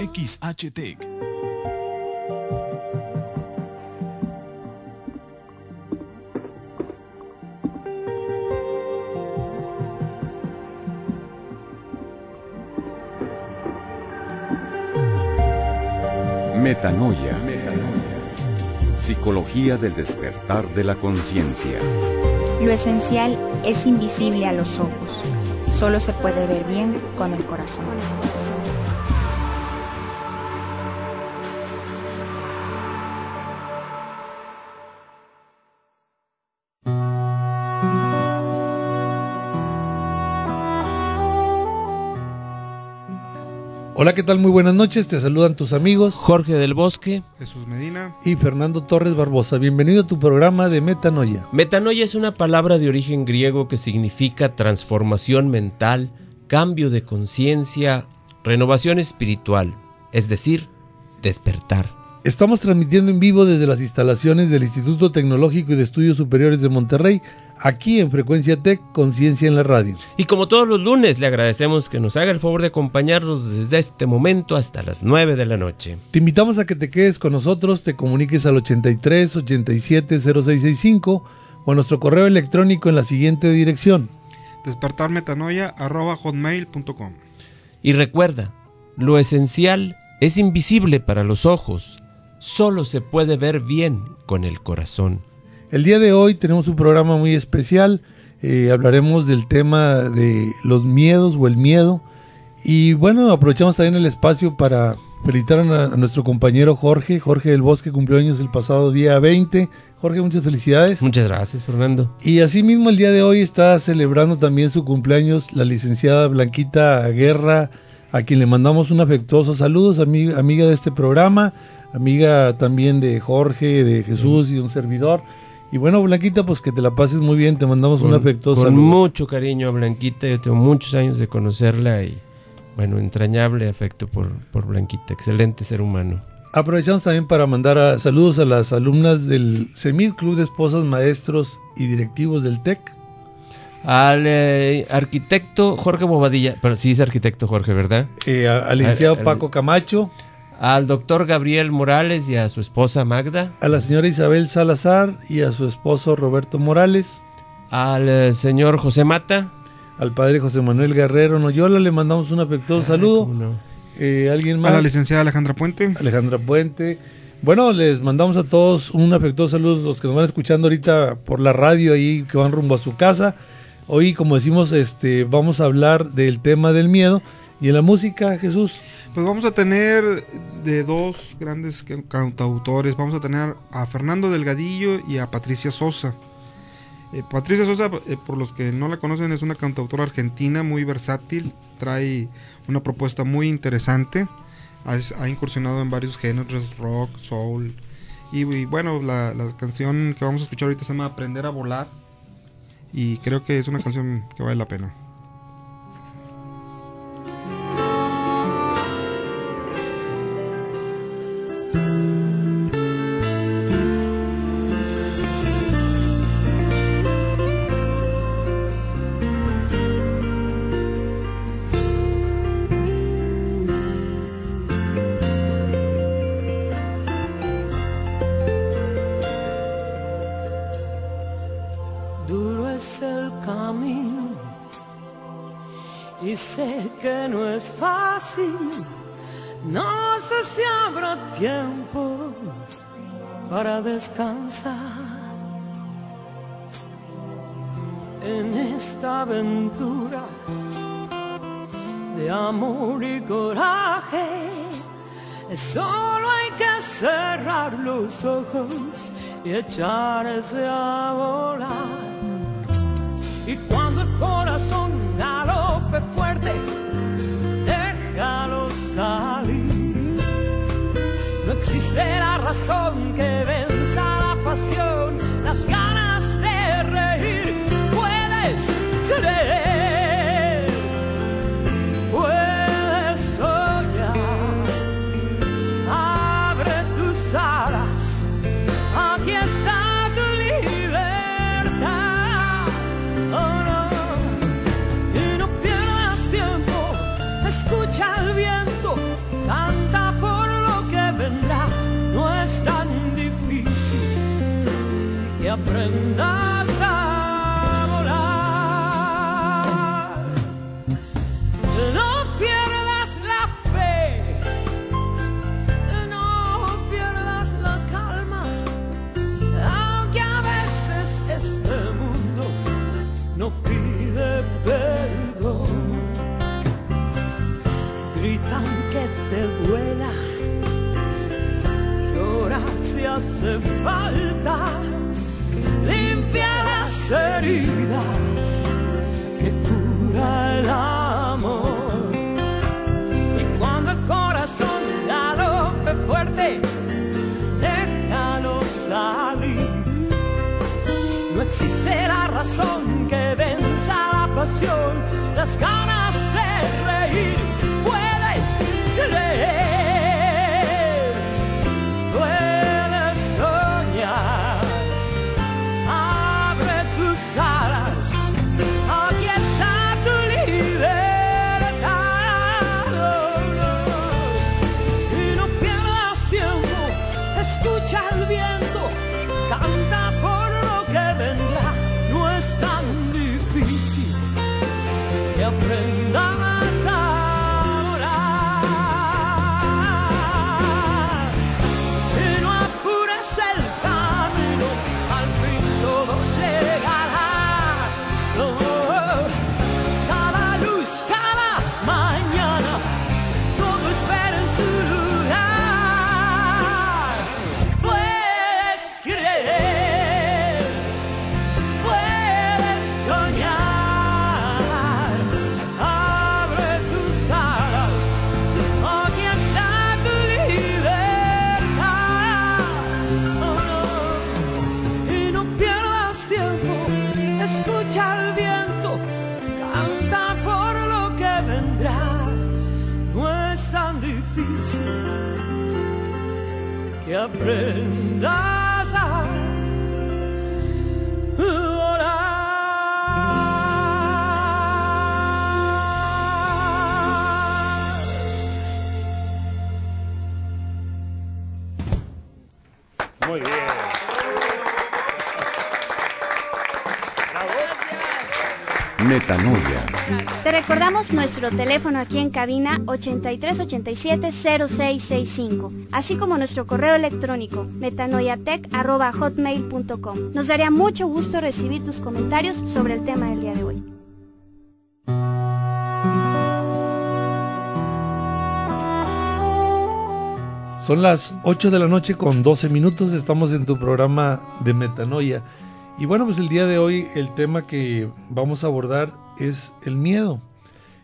XHTEC. Metanoia. Psicología del despertar de la conciencia. Lo esencial es invisible a los ojos. Solo se puede ver bien con el corazón. Hola, ¿qué tal? Muy buenas noches, te saludan tus amigos Jorge del Bosque, Jesús Medina y Fernando Torres Barbosa. Bienvenido a tu programa de Metanoia. Metanoia es una palabra de origen griego que significa transformación mental, cambio de conciencia, renovación espiritual, es decir, despertar. Estamos transmitiendo en vivo desde las instalaciones del Instituto Tecnológico y de Estudios Superiores de Monterrey, aquí en Frecuencia Tech, Conciencia en la Radio. Y como todos los lunes, le agradecemos que nos haga el favor de acompañarnos desde este momento hasta las 9 de la noche. Te invitamos a que te quedes con nosotros, te comuniques al 83 87 0665 o a nuestro correo electrónico en la siguiente dirección: despertarmetanoia@hotmail.com. Y recuerda, lo esencial es invisible para los ojos, solo se puede ver bien con el corazón. El día de hoy tenemos un programa muy especial, hablaremos del tema de los miedos o el miedo. Y bueno, aprovechamos también el espacio para felicitar a nuestro compañero Jorge del Bosque, cumplió años el pasado día 20. Jorge, muchas felicidades. Muchas gracias, Fernando. Y asimismo el día de hoy está celebrando también su cumpleaños la licenciada Blanquita Guerra, a quien le mandamos un afectuoso saludos, amiga de este programa, amiga también de Jorge, de Jesús y un servidor. Y bueno, Blanquita, pues que te la pases muy bien, te mandamos un afectuoso saludo. Con mucho cariño a Blanquita, yo tengo muchos años de conocerla y bueno, entrañable afecto por Blanquita, excelente ser humano. Aprovechamos también para mandar saludos a las alumnas del CEMID, Club de Esposas, Maestros y Directivos del TEC. Al arquitecto Jorge Bobadilla, pero sí es arquitecto Jorge, ¿verdad? Al licenciado Paco Camacho. Al doctor Gabriel Morales y a su esposa Magda. A la señora Isabel Salazar y a su esposo Roberto Morales. Al señor José Mata. Al padre José Manuel Guerrero Noyola le mandamos un afectuoso saludo. No. ¿Alguien más? A la licenciada Alejandra Puente. Bueno, les mandamos a todos un afectuoso saludo, los que nos van escuchando ahorita por la radio ahí, que van rumbo a su casa. Hoy, como decimos, vamos a hablar del tema del miedo. ¿Y en la música, Jesús? Pues vamos a tener de dos grandes cantautores. Vamos a tener a Fernando Delgadillo y a Patricia Sosa. Patricia Sosa, por los que no la conocen, es una cantautora argentina muy versátil. Trae una propuesta muy interesante. Ha incursionado en varios géneros, rock, soul. Y bueno, la canción que vamos a escuchar ahorita se llama Aprender a Volar. Y creo que es una canción que vale la pena. Y sé que no es fácil, no sé si habrá tiempo para descansar en esta aventura de amor y coraje. Solo hay que cerrar los ojos y echarse a volar. Y cuando el corazón galope fuerte, déjalo salir. No existe la razón que venza la pasión, las ganas de reír. Puedes creer, puedes soñar. Abre tus alas, aquí está tu libertad. Oh, no. Y no pierdas tiempo, es escucha el viento, canta por lo que vendrá. No es tan difícil que aprendas a volar. No pierdas la fe, no pierdas la calma, aunque a veces este mundo no pide perdón. Gritan que te duela, llorar si hace falta, limpia las heridas que cura el amor. Y cuando el corazón galope fuerte, déjalo salir. No existe la razón que venza la pasión, las ganas de reír. Puedes creer, puedes soñar. Abre tus alas, aquí está tu libertad. Y no pierdas tiempo, escucha el viento, canta por lo que vendrá. No es tan difícil que aprendas a volar. Y no apures el camino, al fin todo llegará. Oh, cada luz, cada mañana, todo espera en su lugar. Puedes creer, puedes soñar. Abre tus alas, aquí está tu libertad. Oh, no. Y no pierdas tiempo, escucha el viento, canta por lo que vendrá. No es tan difícil que aprendas a volar. Muy bien. Metanoia. Te recordamos nuestro teléfono aquí en cabina 8387-0665, así como nuestro correo electrónico metanoiatech@hotmail.com. Nos daría mucho gusto recibir tus comentarios sobre el tema del día de hoy. Son las 8 de la noche con 12 minutos, estamos en tu programa de Metanoia. Y bueno, pues el día de hoy el tema que vamos a abordar es el miedo.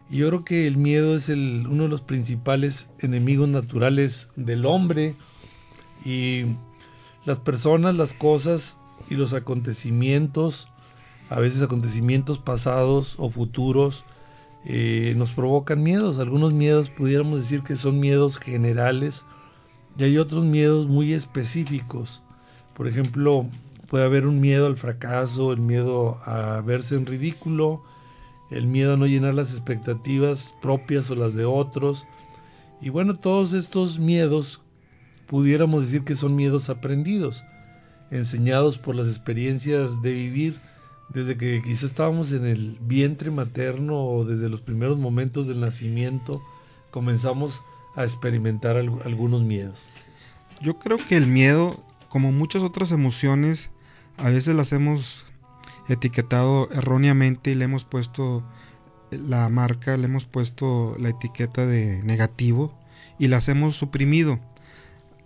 Y yo creo que el miedo es uno de los principales enemigos naturales del hombre. Y las personas, las cosas y los acontecimientos, a veces acontecimientos pasados o futuros, nos provocan miedos. Algunos miedos pudiéramos decir que son miedos generales y hay otros miedos muy específicos. Por ejemplo, puede haber un miedo al fracaso, el miedo a verse en ridículo, el miedo a no llenar las expectativas propias o las de otros. Y bueno, todos estos miedos pudiéramos decir que son miedos aprendidos, enseñados por las experiencias de vivir desde que quizá estábamos en el vientre materno o desde los primeros momentos del nacimiento, comenzamos a experimentar algunos miedos. Yo creo que el miedo, como muchas otras emociones, a veces las hemos etiquetado erróneamente y le hemos puesto la marca, le hemos puesto la etiqueta de negativo y las hemos suprimido.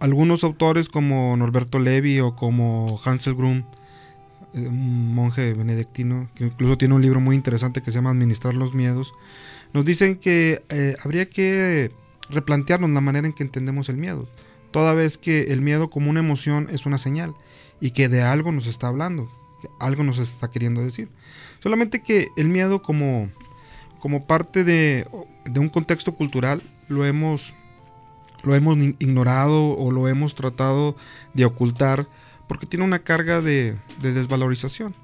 Algunos autores como Norberto Levi o como Hansel Grün, un monje benedictino, que incluso tiene un libro muy interesante que se llama Administrar los miedos, nos dicen que habría que replantearnos la manera en que entendemos el miedo, toda vez que el miedo como una emoción es una señal y que de algo nos está hablando, que algo nos está queriendo decir. Solamente que el miedo como parte de un contexto cultural lo hemos ignorado o lo hemos tratado de ocultar porque tiene una carga de desvalorización.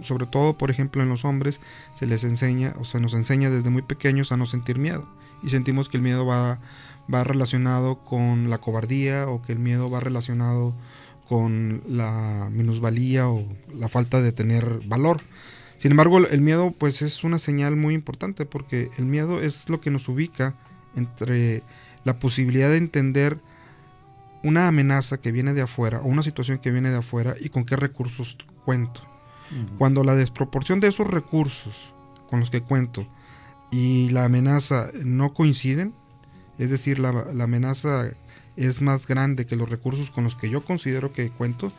Sobre todo, por ejemplo, en los hombres se les enseña o se nos enseña desde muy pequeños a no sentir miedo. y sentimos que el miedo va relacionado con la cobardía, o que el miedo va relacionado con la minusvalía o la falta de tener valor. Sin embargo, el miedo pues es una señal muy importante, porque el miedo es lo que nos ubica entre la posibilidad de entender una amenaza que viene de afuera o una situación que viene de afuera y con qué recursos cuento. Cuando la desproporción de esos recursos con los que cuento y la amenaza no coinciden, es decir, la amenaza es más grande que los recursos con los que yo considero que cuento,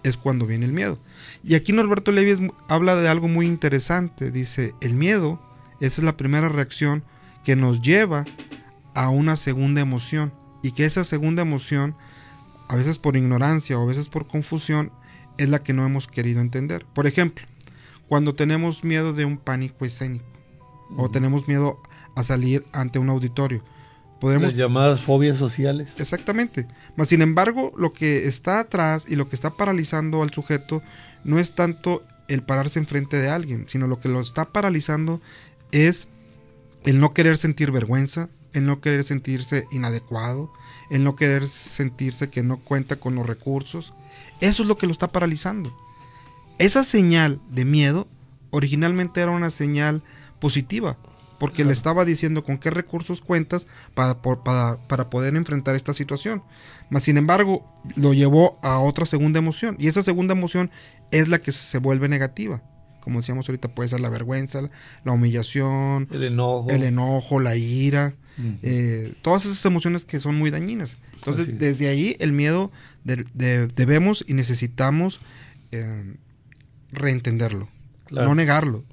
es cuando viene el miedo. Y aquí Norberto Levi habla de algo muy interesante. Dice, el miedo, esa es la primera reacción que nos lleva a una segunda emoción, y que esa segunda emoción, a veces por ignorancia o a veces por confusión, es la que no hemos querido entender. Por ejemplo, cuando tenemos miedo de un pánico escénico, o tenemos miedo a salir ante un auditorio, las llamadas fobias sociales. Exactamente. Mas sin embargo, lo que está atrás y lo que está paralizando al sujeto no es tanto el pararse enfrente de alguien, sino lo que lo está paralizando es el no querer sentir vergüenza, el no querer sentirse inadecuado, el no querer sentirse que no cuenta con los recursos. Eso es lo que lo está paralizando. Esa señal de miedo originalmente era una señal positiva, porque le estaba diciendo con qué recursos cuentas para poder enfrentar esta situación. Mas sin embargo, lo llevó a otra segunda emoción, y esa segunda emoción es la que se vuelve negativa. Como decíamos ahorita, puede ser la vergüenza, la humillación, el enojo, la ira, todas esas emociones que son muy dañinas. Entonces, desde ahí el miedo debemos y necesitamos reentenderlo, no negarlo.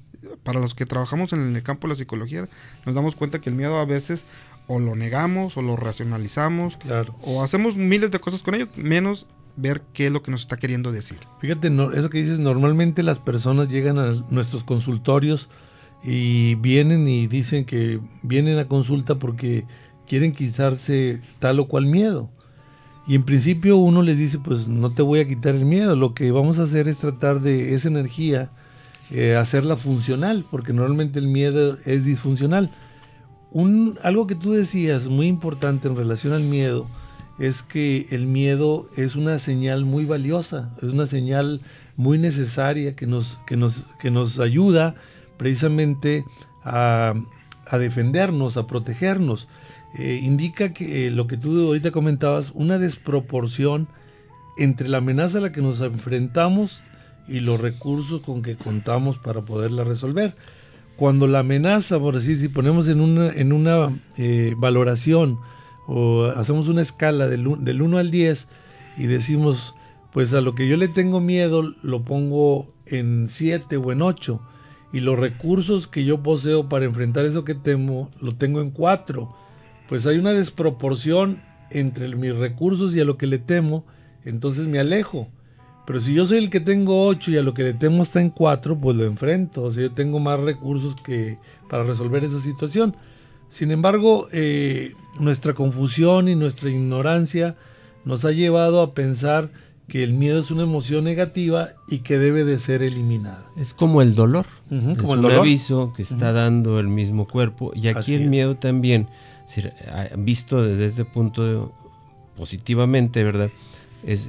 Para los que trabajamos en el campo de la psicología, nos damos cuenta que el miedo a veces o lo negamos o lo racionalizamos, o hacemos miles de cosas con ello, menos ver qué es lo que nos está queriendo decir. Fíjate, eso que dices, normalmente las personas llegan a nuestros consultorios y vienen y dicen que vienen a consulta porque quieren quitarse tal o cual miedo. Y en principio uno les dice, pues no te voy a quitar el miedo, lo que vamos a hacer es tratar de esa energía hacerla funcional, porque normalmente el miedo es disfuncional. Algo que tú decías muy importante en relación al miedo es que el miedo es una señal muy valiosa, es una señal muy necesaria que nos ayuda precisamente a defendernos, a protegernos. Indica que lo que tú ahorita comentabas, una desproporción entre la amenaza a la que nos enfrentamos y los recursos con que contamos para poderla resolver. Cuando la amenaza, por decir, si ponemos en una valoración o hacemos una escala del 1 al 10 y decimos, pues a lo que yo le tengo miedo lo pongo en 7 o en 8, y los recursos que yo poseo para enfrentar eso que temo lo tengo en 4, pues hay una desproporción entre mis recursos y a lo que le temo, entonces me alejo. Pero si yo soy el que tengo 8 y a lo que le temo está en 4, pues lo enfrento. O sea, yo tengo más recursos para resolver esa situación. Sin embargo, nuestra confusión y nuestra ignorancia nos ha llevado a pensar que el miedo es una emoción negativa y que debe de ser eliminada. Es como el dolor. Es como el un dolor. aviso que está dando el mismo cuerpo. Y aquí el miedo también, visto desde este punto positivamente, ¿verdad?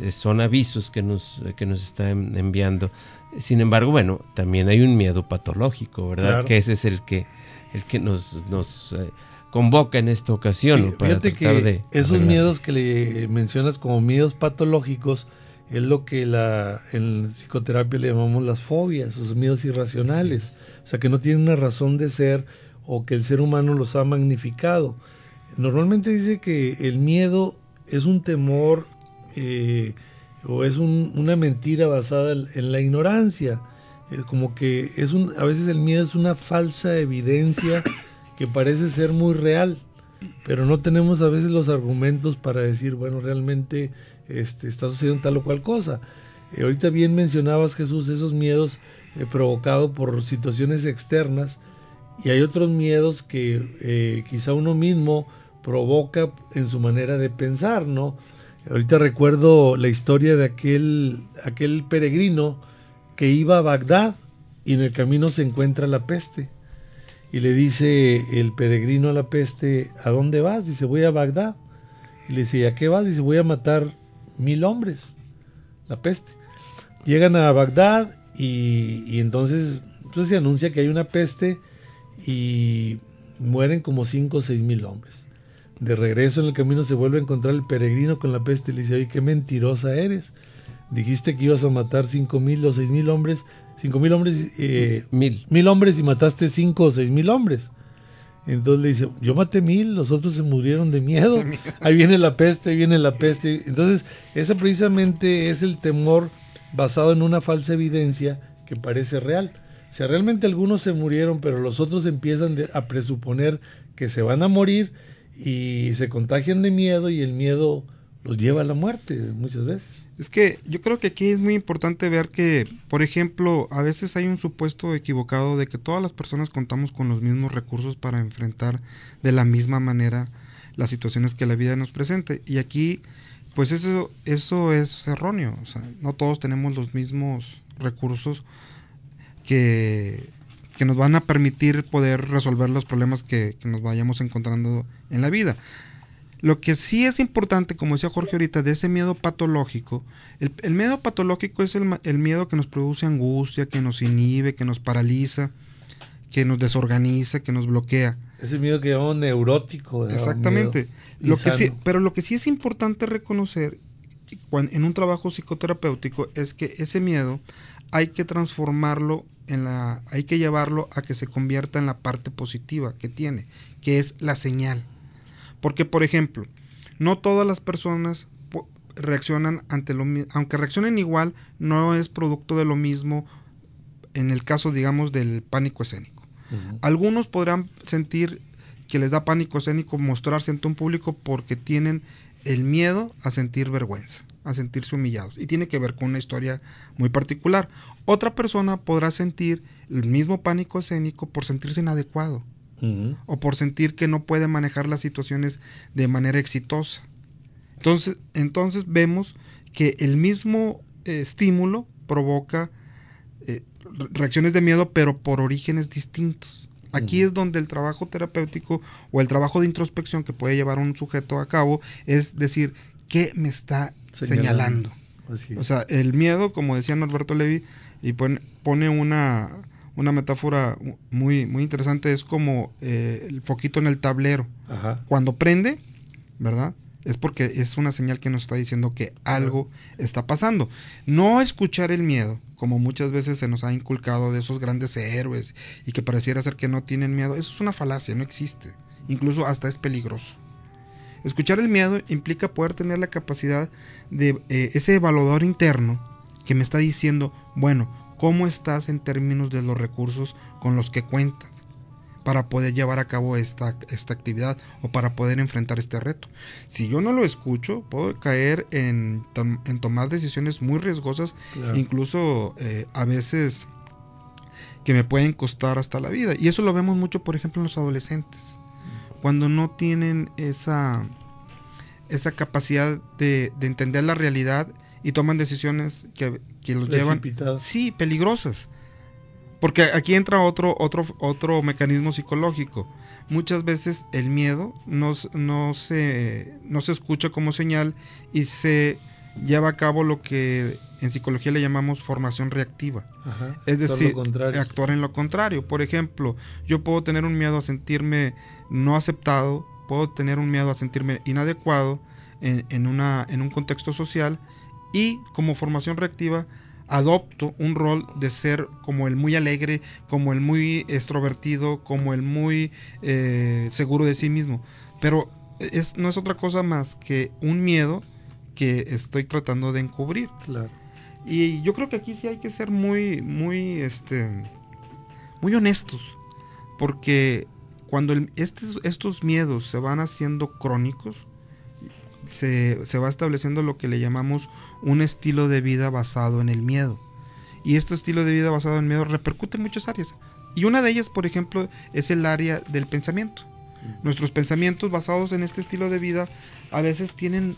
Son avisos que nos está enviando. Sin embargo, bueno, también hay un miedo patológico, ¿verdad? Claro. Que ese es el que nos convoca en esta ocasión. Sí, para fíjate tratar que de esos arreglar. miedos que le mencionas como miedos patológicos es lo que en psicoterapia le llamamos las fobias, esos miedos irracionales. O sea, que no tienen una razón de ser o que el ser humano los ha magnificado. Normalmente dice que el miedo es un temor o es una mentira basada en la ignorancia, como que a veces el miedo es una falsa evidencia que parece ser muy real, pero no tenemos a veces los argumentos para decir, bueno, realmente está sucediendo tal o cual cosa. Ahorita bien mencionabas, Jesús, esos miedos provocados por situaciones externas, y hay otros miedos que quizá uno mismo provoca en su manera de pensar, ¿no? Ahorita recuerdo la historia de aquel peregrino que iba a Bagdad y en el camino se encuentra la peste. y le dice el peregrino a la peste, ¿a dónde vas? Dice, voy a Bagdad. Y le dice, ¿a qué vas? Dice, voy a matar 1000 hombres, la peste. Llegan a Bagdad y entonces se anuncia que hay una peste y mueren como 5 o 6 mil hombres. De regreso en el camino se vuelve a encontrar el peregrino con la peste y le dice, oye, qué mentirosa eres. Dijiste que ibas a matar 5,000 o 6,000 hombres, 5,000 hombres, 1,000 hombres y mataste 5 o 6,000 hombres. Entonces le dice, yo maté 1,000, los otros se murieron de miedo. Ahí viene la peste, ahí viene la peste. Entonces, ese precisamente es el temor basado en una falsa evidencia que parece real. O sea, realmente algunos se murieron, pero los otros empiezan a presuponer que se van a morir y se contagian de miedo y el miedo los lleva a la muerte muchas veces. Es que yo creo que aquí es muy importante ver que, por ejemplo, a veces hay un supuesto equivocado de que todas las personas contamos con los mismos recursos para enfrentar de la misma manera las situaciones que la vida nos presente. Y aquí, pues eso es erróneo. O sea, no todos tenemos los mismos recursos que nos van a permitir poder resolver los problemas que nos vayamos encontrando en la vida. Lo que sí es importante, como decía Jorge ahorita, de ese miedo patológico, el miedo patológico es el miedo que nos produce angustia, que nos inhibe, que nos paraliza, que nos desorganiza, que nos bloquea. Ese miedo que llamamos neurótico. Exactamente. Pero lo que sí es importante reconocer en un trabajo psicoterapéutico es que ese miedo hay que transformarlo hay que llevarlo a que se convierta en la parte positiva que tiene, que es la señal. Porque, por ejemplo, no todas las personas reaccionan ante lo mismo, aunque reaccionen igual, no es producto de lo mismo en el caso, digamos, del pánico escénico. Uh-huh. Algunos podrán sentir que les da pánico escénico mostrarse ante un público porque tienen el miedo a sentir vergüenza, a sentirse humillados, y tiene que ver con una historia muy particular. Otra persona podrá sentir el mismo pánico escénico por sentirse inadecuado. Uh-huh. O por sentir que no puede manejar las situaciones de manera exitosa. Entonces vemos que el mismo estímulo provoca reacciones de miedo, pero por orígenes distintos. Aquí es donde el trabajo terapéutico o el trabajo de introspección que puede llevar un sujeto a cabo es decir, ¿qué me está señalando? O sea, el miedo, como decía Norberto Levi, y pone una metáfora muy, muy interesante, es como el foquito en el tablero. Ajá. Cuando prende, ¿verdad? Es porque es una señal que nos está diciendo que algo está pasando. No escuchar el miedo, como muchas veces se nos ha inculcado de esos grandes héroes y que pareciera ser que no tienen miedo. Eso es una falacia, no existe. Incluso hasta es peligroso. Escuchar el miedo implica poder tener la capacidad de ese evaluador interno que me está diciendo, bueno, ¿cómo estás en términos de los recursos con los que cuentas para poder llevar a cabo esta actividad o para poder enfrentar este reto? Si yo no lo escucho, puedo caer en tomar decisiones muy riesgosas, claro. Incluso a veces que me pueden costar hasta la vida. Y eso lo vemos mucho, por ejemplo, en los adolescentes. Cuando no tienen esa capacidad de entender la realidad y toman decisiones que los llevan, sí, peligrosas. Porque aquí entra otro mecanismo psicológico. Muchas veces el miedo no se escucha como señal y se lleva a cabo lo que en psicología le llamamos formación reactiva. Ajá, es decir, actuar en lo contrario. Por ejemplo, yo puedo tener un miedo a sentirme no aceptado, puedo tener un miedo a sentirme inadecuado en un contexto social, y como formación reactiva adopto un rol de ser como el muy alegre, como el muy extrovertido, como el muy seguro de sí mismo. Pero no es otra cosa más que un miedo que estoy tratando de encubrir. Claro. Y yo creo que aquí sí hay que ser muy honestos, porque cuando estos miedos se van haciendo crónicos, se va estableciendo lo que le llamamos un estilo de vida basado en el miedo. Y este estilo de vida basado en el miedo repercute en muchas áreas. Y una de ellas, por ejemplo, es el área del pensamiento. Nuestros pensamientos basados en este estilo de vida a veces tienen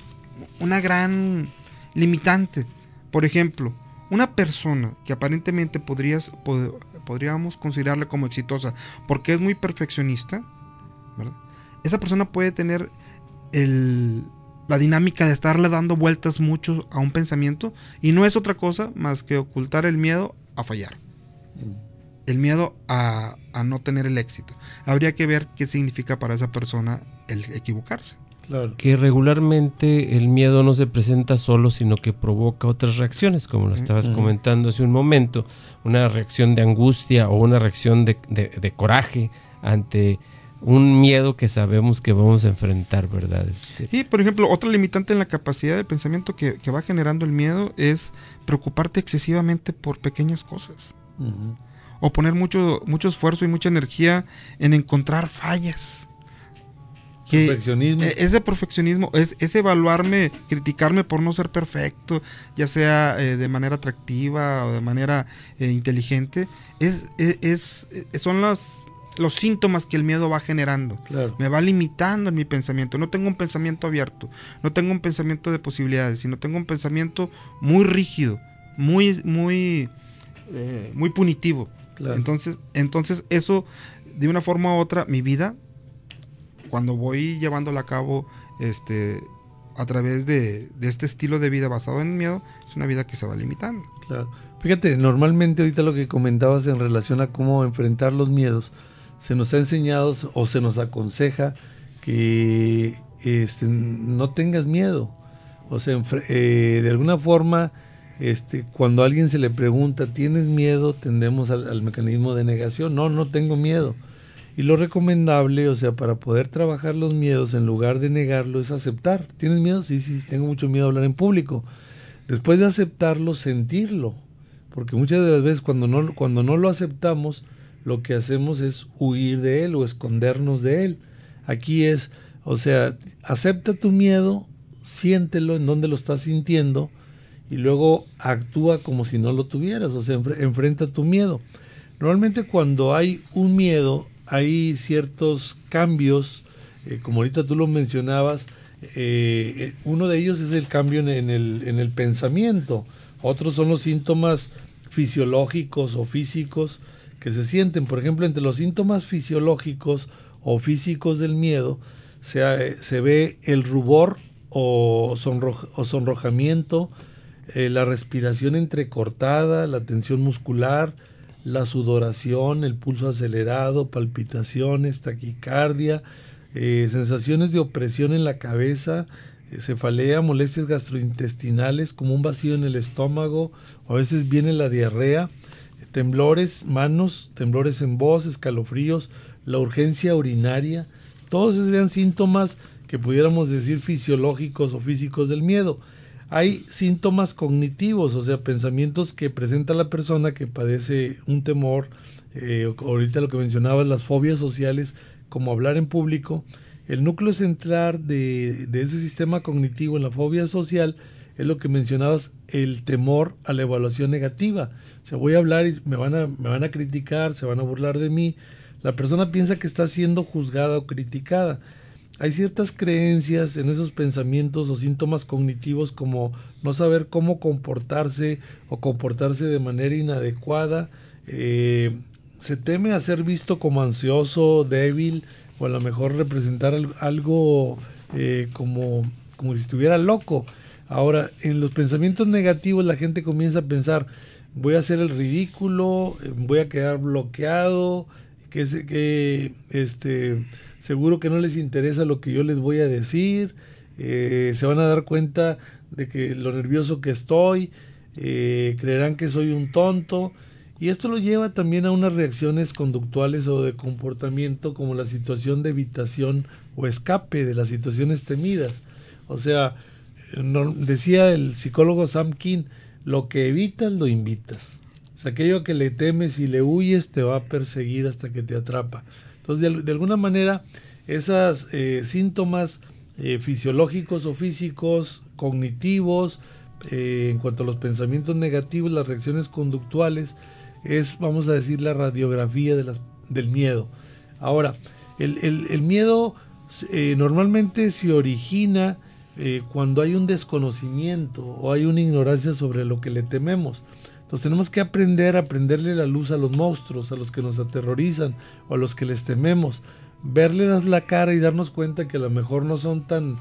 una gran limitante. Por ejemplo, una persona que aparentemente podríamos considerarla como exitosa porque es muy perfeccionista, ¿verdad? Esa persona puede tener la dinámica de estarle dando vueltas mucho a un pensamiento, y no es otra cosa más que ocultar el miedo a fallar, el miedo a no tener el éxito. Habría que ver qué significa para esa persona el equivocarse. Claro. Que regularmente el miedo no se presenta solo, sino que provoca otras reacciones, como lo estabas comentando hace un momento, una reacción de angustia o una reacción de coraje ante un miedo que sabemos que vamos a enfrentar, ¿verdad? Y, por ejemplo, otra limitante en la capacidad de pensamiento que va generando el miedo es preocuparte excesivamente por pequeñas cosas. O poner mucho esfuerzo y mucha energía en encontrar fallas. Perfeccionismo. Ese perfeccionismo es evaluarme, criticarme por no ser perfecto, ya sea de manera atractiva o de manera inteligente. Son los síntomas que el miedo va generando. Claro. Me va limitando en mi pensamiento. No tengo un pensamiento abierto, no tengo un pensamiento de posibilidades, sino tengo un pensamiento muy rígido, muy punitivo. Claro. Entonces eso, de una forma u otra, mi vida, cuando voy llevándola a cabo a través de este estilo de vida basado en el miedo, es una vida que se va limitando. Claro. Fíjate, normalmente ahorita lo que comentabas en relación a cómo enfrentar los miedos, se nos ha enseñado o se nos aconseja que no tengas miedo. O sea, de alguna forma, cuando a alguien se le pregunta, ¿tienes miedo?, tendemos al mecanismo de negación. No tengo miedo. Y lo recomendable, o sea, para poder trabajar los miedos, en lugar de negarlo, es aceptar. ¿Tienes miedo? Sí, tengo mucho miedo a hablar en público. Después de aceptarlo, sentirlo. Porque muchas de las veces cuando no lo aceptamos, lo que hacemos es huir de él o escondernos de él. Aquí es, o sea, acepta tu miedo, siéntelo en donde lo estás sintiendo y luego actúa como si no lo tuvieras, o sea, enfrenta tu miedo. Normalmente cuando hay un miedo, hay ciertos cambios, como ahorita tú lo mencionabas, uno de ellos es el cambio en el pensamiento, otros son los síntomas fisiológicos o físicos que se sienten. Por ejemplo, entre los síntomas fisiológicos o físicos del miedo se ve el rubor o sonrojamiento, la respiración entrecortada, la tensión muscular, la sudoración, el pulso acelerado, palpitaciones, taquicardia, sensaciones de opresión en la cabeza, cefalea, molestias gastrointestinales como un vacío en el estómago, a veces viene la diarrea, temblores, manos, temblores en voz, escalofríos, la urgencia urinaria. Todos esos serían síntomas que pudiéramos decir fisiológicos o físicos del miedo. Hay síntomas cognitivos, o sea, pensamientos que presenta la persona que padece un temor, ahorita lo que mencionabas, las fobias sociales, como hablar en público. El núcleo central de ese sistema cognitivo en la fobia social es lo que mencionabas, el temor a la evaluación negativa. O sea, voy a hablar y me van a criticar, se van a burlar de mí. La persona piensa que está siendo juzgada o criticada. Hay ciertas creencias en esos pensamientos o síntomas cognitivos, como no saber cómo comportarse o comportarse de manera inadecuada. Se teme a ser visto como ansioso, débil, o a lo mejor representar algo como si estuviera loco. Ahora, en los pensamientos negativos la gente comienza a pensar, voy a hacer el ridículo, voy a quedar bloqueado, seguro que no les interesa lo que yo les voy a decir, se van a dar cuenta de que lo nervioso que estoy, creerán que soy un tonto, y esto lo lleva también a unas reacciones conductuales o de comportamiento, como la situación de evitación o escape de las situaciones temidas. O sea, decía el psicólogo Sam King, lo que evitas lo invitas. O sea, aquello que le temes y le huyes te va a perseguir hasta que te atrapa. Entonces, de alguna manera, esos síntomas fisiológicos o físicos, cognitivos, en cuanto a los pensamientos negativos, las reacciones conductuales, es, vamos a decir, la radiografía del miedo. Ahora, el miedo normalmente se origina cuando hay un desconocimiento o hay una ignorancia sobre lo que le tememos. Entonces tenemos que aprender a prenderle la luz a los monstruos, a los que nos aterrorizan o a los que les tememos, verles la cara y darnos cuenta que a lo mejor no son tan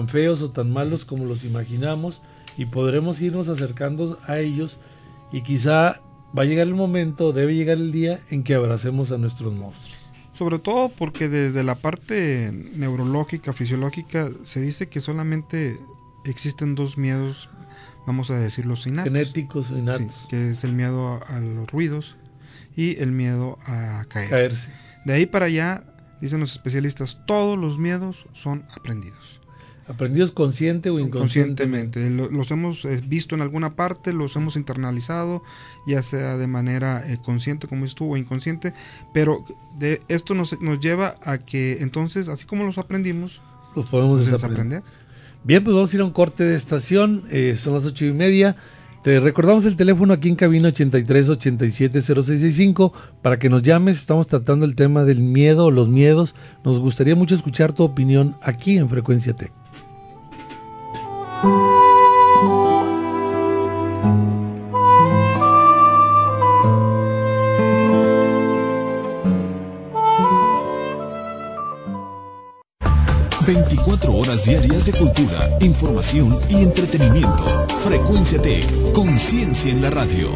feos o tan malos como los imaginamos, y podremos irnos acercando a ellos, y quizá va a llegar el momento, debe llegar el día en que abracemos a nuestros monstruos. Sobre todo porque desde la parte neurológica, fisiológica, se dice que solamente existen dos miedos, vamos a decirlos innatos. Genéticos o innatos. Sí, que es el miedo a los ruidos y el miedo a caerse. De ahí para allá, dicen los especialistas, todos los miedos son aprendidos. Aprendidos consciente o inconscientemente. Los hemos visto en alguna parte, los hemos internalizado, ya sea de manera consciente, como dices tú, o inconsciente, pero esto nos lleva a que entonces, así como los aprendimos, los podemos desaprender. Bien, pues vamos a ir a un corte de estación, son las 8:30. Te recordamos el teléfono aquí en cabina 83-87-0665 para que nos llames. Estamos tratando el tema del miedo o los miedos. Nos gustaría mucho escuchar tu opinión aquí en Frecuencia Tech. Horas diarias de cultura, información y entretenimiento. Frecuencia Tech, conciencia en la radio.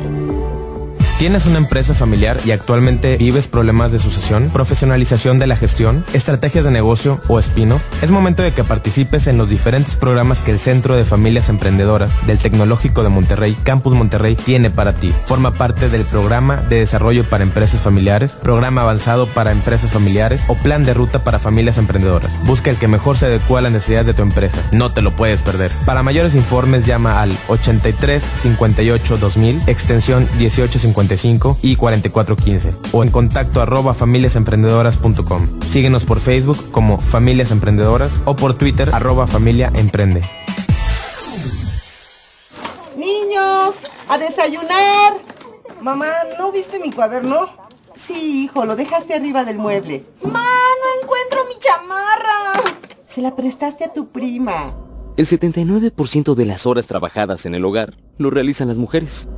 ¿Tienes una empresa familiar y actualmente vives problemas de sucesión, profesionalización de la gestión, estrategias de negocio o spin-off? Es momento de que participes en los diferentes programas que el Centro de Familias Emprendedoras del Tecnológico de Monterrey, Campus Monterrey, tiene para ti. Forma parte del Programa de Desarrollo para Empresas Familiares, Programa Avanzado para Empresas Familiares o Plan de Ruta para Familias Emprendedoras. Busca el que mejor se adecua a las necesidades de tu empresa. No te lo puedes perder. Para mayores informes llama al 83 58 2000, extensión 1855 y 4415 o en contacto @familiasemprendedoras.com. Síguenos por Facebook como Familias Emprendedoras o por Twitter @familiaemprende. Niños, a desayunar. Mamá, ¿no viste mi cuaderno? Sí, hijo, lo dejaste arriba del mueble. ¡Ma, no encuentro mi chamarra! Se la prestaste a tu prima. El 79% de las horas trabajadas en el hogar lo realizan las mujeres.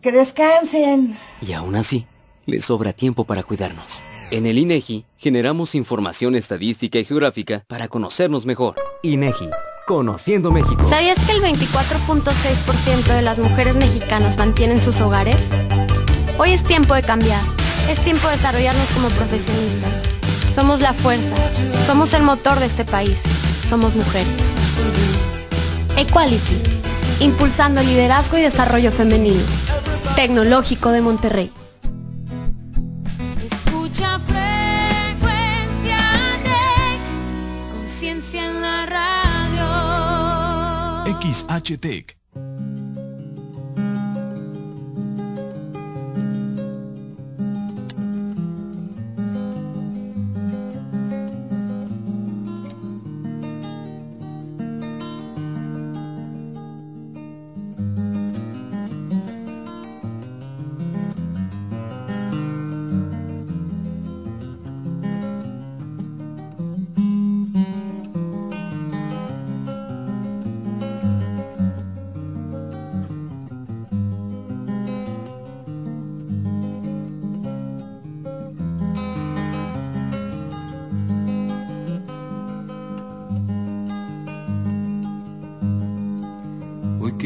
¡Que descansen! Y aún así, les sobra tiempo para cuidarnos. En el INEGI, generamos información estadística y geográfica para conocernos mejor. INEGI, Conociendo México. ¿Sabías que el 24.6% de las mujeres mexicanas mantienen sus hogares? Hoy es tiempo de cambiar. Es tiempo de desarrollarnos como profesionistas. Somos la fuerza. Somos el motor de este país. Somos mujeres. Equality. Impulsando liderazgo y desarrollo femenino. Tecnológico de Monterrey. Escucha Frecuencia Tech, conciencia en la radio. XHTech.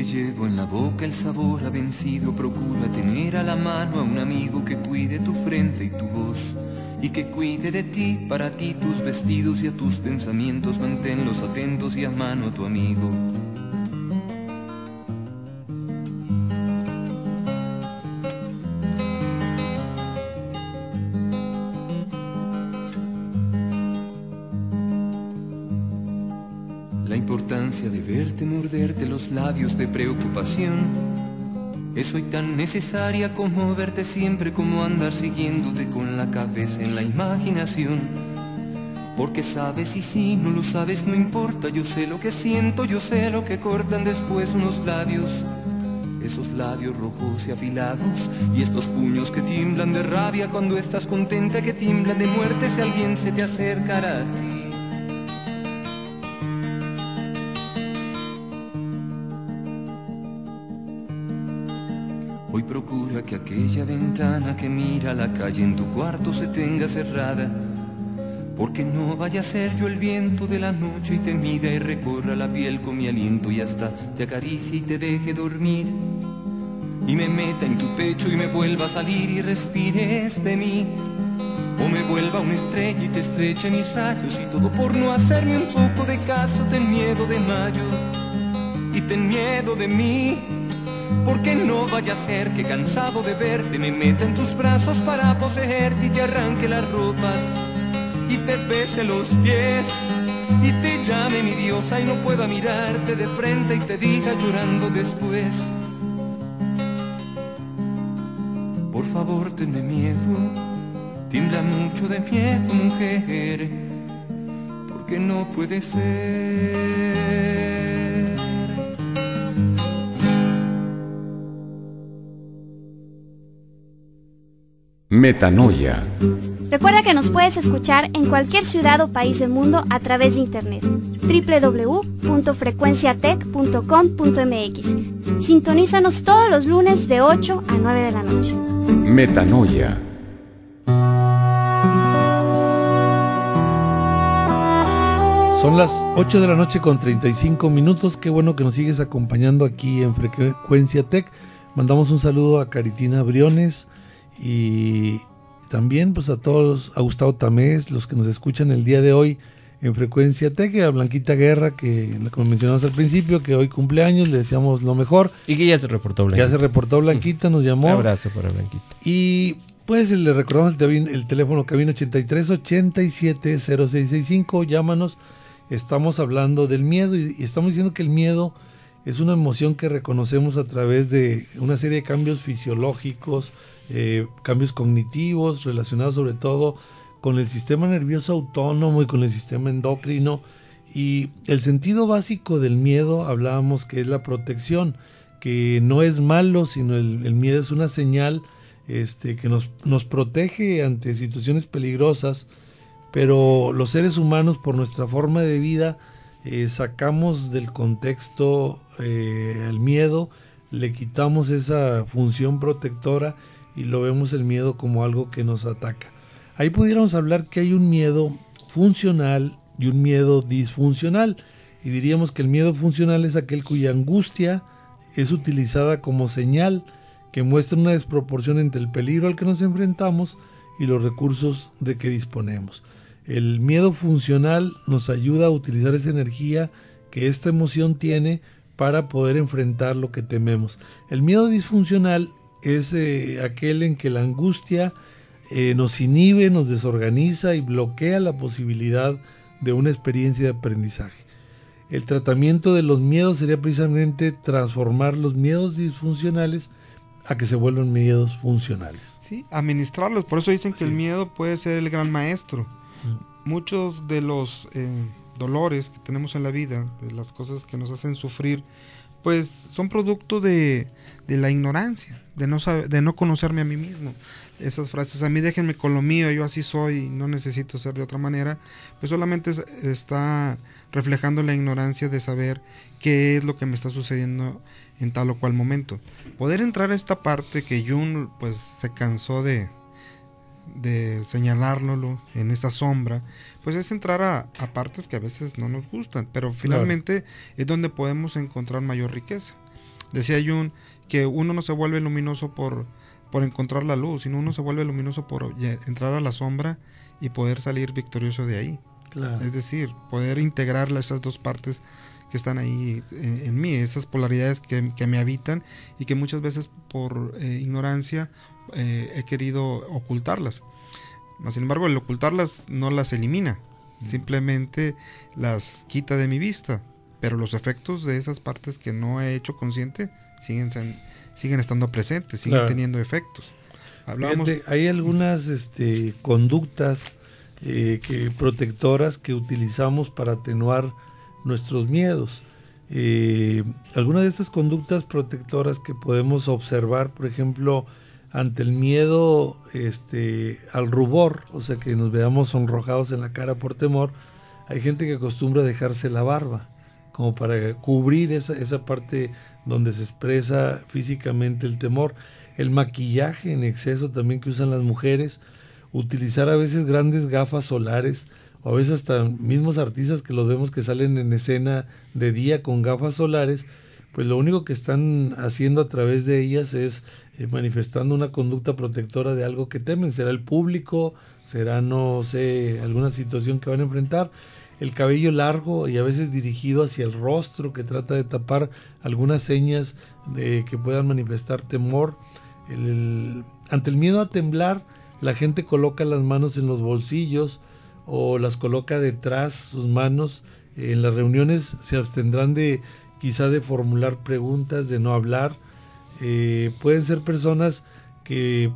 Llevo en la boca el sabor ha vencido. Procura tener a la mano a un amigo que cuide tu frente y tu voz, y que cuide de ti, para ti tus vestidos y a tus pensamientos. Manténlos atentos y a mano a tu amigo. La importancia de verte morderte los labios de preocupación es hoy tan necesaria como verte siempre, como andar siguiéndote con la cabeza en la imaginación. Porque sabes y si no lo sabes no importa, yo sé lo que siento, yo sé lo que cortan después unos labios. Esos labios rojos y afilados y estos puños que tiemblan de rabia cuando estás contenta, que tiemblan de muerte si alguien se te acercara a ti. Hoy procura que aquella ventana que mira a la calle en tu cuarto se tenga cerrada, porque no vaya a ser yo el viento de la noche y te mida y recorra la piel con mi aliento y hasta te acaricie y te deje dormir y me meta en tu pecho y me vuelva a salir y respires de mí, o me vuelva una estrella y te estreche mis rayos, y todo por no hacerme un poco de caso. Ten miedo de mayo y ten miedo de mí, porque no vaya a ser que cansado de verte me meta en tus brazos para poseerte y te arranque las ropas y te bese los pies y te llame mi diosa y no pueda mirarte de frente y te diga llorando después: por favor tenme miedo, tiembla mucho de miedo mujer, porque no puede ser. Metanoia. Recuerda que nos puedes escuchar en cualquier ciudad o país del mundo a través de internet. www.frecuenciatech.com.mx. Sintonízanos todos los lunes de 8 a 9 de la noche. Metanoia. Son las 8 de la noche con 35 minutos. Qué bueno que nos sigues acompañando aquí en Frecuencia Tech. Mandamos un saludo a Caritina Briones y también pues a todos, a Gustavo Tamés, los que nos escuchan el día de hoy en Frecuencia Tech, a Blanquita Guerra, que como mencionamos al principio, que hoy cumpleaños, le deseamos lo mejor. Y que ya se reportó Blanquita. Ya se reportó Blanquita, nos llamó. Un abrazo para Blanquita. Y pues le recordamos el teléfono cabina 83 87 0665, llámanos. Estamos hablando del miedo y estamos diciendo que el miedo es una emoción que reconocemos a través de una serie de cambios fisiológicos, cambios cognitivos relacionados sobre todo con el sistema nervioso autónomo y con el sistema endocrino. Y el sentido básico del miedo, hablábamos que es la protección, que no es malo, sino el miedo es una señal que nos protege ante situaciones peligrosas, pero los seres humanos, por nuestra forma de vida, sacamos del contexto el miedo, le quitamos esa función protectora y lo vemos el miedo como algo que nos ataca. Ahí pudiéramos hablar que hay un miedo funcional y un miedo disfuncional, y diríamos que el miedo funcional es aquel cuya angustia es utilizada como señal que muestra una desproporción entre el peligro al que nos enfrentamos y los recursos de que disponemos. El miedo funcional nos ayuda a utilizar esa energía que esta emoción tiene para poder enfrentar lo que tememos. El miedo disfuncional es aquel en que la angustia nos inhibe, nos desorganiza y bloquea la posibilidad de una experiencia de aprendizaje. El tratamiento de los miedos sería precisamente transformar los miedos disfuncionales a que se vuelvan miedos funcionales. Sí, administrarlos. Por eso dicen que el miedo puede ser el gran maestro. Muchos de los dolores que tenemos en la vida, de las cosas que nos hacen sufrir, pues son producto de la ignorancia, de no conocerme a mí mismo. Esas frases, a mí déjenme con lo mío, yo así soy, no necesito ser de otra manera, pues solamente está reflejando la ignorancia de saber qué es lo que me está sucediendo en tal o cual momento. Poder entrar a esta parte que Jung pues se cansó de señalárnoslo en esa sombra, pues es entrar a partes que a veces no nos gustan, pero finalmente es donde podemos encontrar mayor riqueza. Decía Jung que uno no se vuelve luminoso por encontrar la luz, sino uno se vuelve luminoso por entrar a la sombra y poder salir victorioso de ahí. Claro. Es decir, poder integrar esas dos partes que están ahí en mí, esas polaridades que me habitan y que muchas veces por ignorancia he querido ocultarlas. Sin embargo, el ocultarlas no las elimina, simplemente las quita de mi vista, pero los efectos de esas partes que no he hecho consciente siguen estando presentes, siguen teniendo efectos. Hay algunas conductas protectoras que utilizamos para atenuar nuestros miedos. Algunas de estas conductas protectoras que podemos observar, por ejemplo, ante el miedo al rubor, o sea que nos veamos sonrojados en la cara por temor, hay gente que acostumbra a dejarse la barba como para cubrir esa parte donde se expresa físicamente el temor. el maquillaje en exceso también que usan las mujeres, utilizar a veces grandes gafas solares, o a veces hasta mismos artistas que los vemos que salen en escena de día con gafas solares, pues lo único que están haciendo a través de ellas es manifestando una conducta protectora de algo que temen. Será el público, será, no sé, alguna situación que van a enfrentar. El cabello largo y a veces dirigido hacia el rostro, que trata de tapar algunas señas que puedan manifestar temor. Ante el miedo a temblar, la gente coloca las manos en los bolsillos o las coloca detrás sus manos. En las reuniones se abstendrán quizá de formular preguntas, de no hablar. Pueden ser personas que